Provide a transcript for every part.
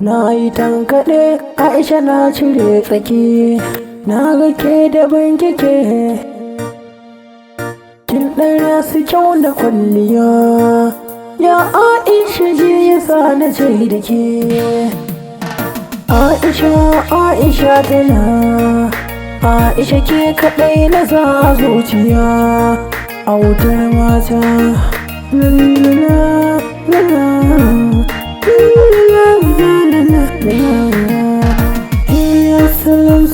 Na yi tankaɗe Aisha na cire tsaki, na ga ke daban kike, kin ɗara su kyau da kwalliya. Ya Aisha ji yasa na ce da ke Aisha, Aisha tana Aisha ke kaɗai na sa zuciya a wutar mata.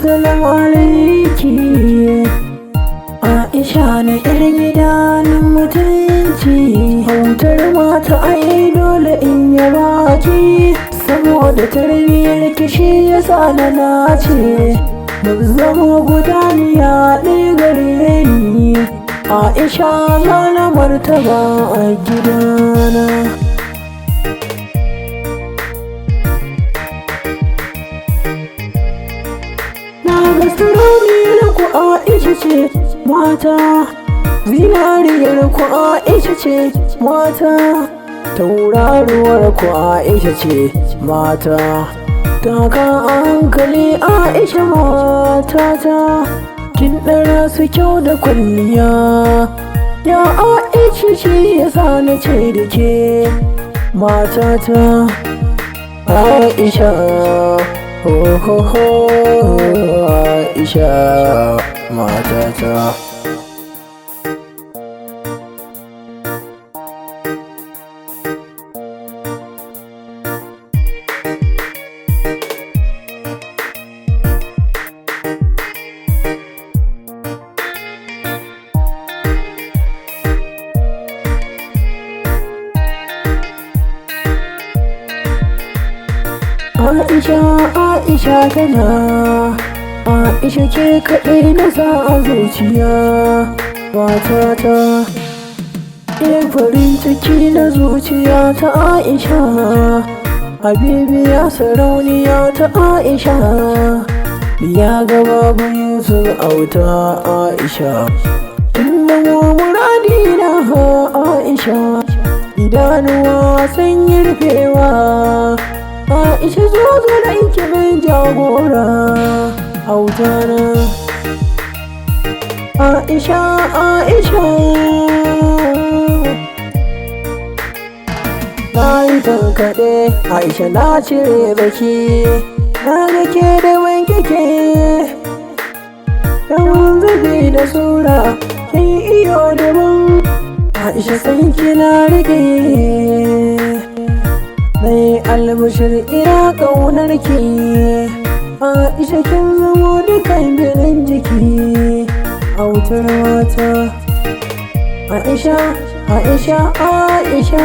Salam alaiki Aisha na ƴar gidanin mutunci, hautar mata ai dole in yaba ki, saboda tarbiyyar kishi yasa na nace mu zama gudaniya ɗaya gare ni. Aisha na martaba a gidana. Sarauniyar ku Aisha ce mata, zinariyar ku Aisha ce mata, tauraruwar ku Aisha ce mata. Taka a hankali Aisha matata, kin ɗara su kyau da kwalliya. Ya Aisha ce yasa na ce da ke matata Aisha. Ho ho ho Aisha matata. Aisha, Aisha tana Aisha ke kaɗai na sa a zuciya matata. Yin farin ciki na zuciya ta Aisha, habibiya sarauniya ta Aisha. Ya gaba bayan su auta Aisha, tun da muradi na Aisha, idanuwa sun yi rufewa. Aisha zo da ike mai jagora autana. Aisha, Aisha na yi tankaɗe Aisha na cire baki, na ga ke da wankeke, yawan zabi da sura kin iyo daban. Aisha san kina rike mai albashir ina ƙaunar ki. Aisha kin zamo dukan birin jiki autar mata. Aisha, Aisha, Aisha.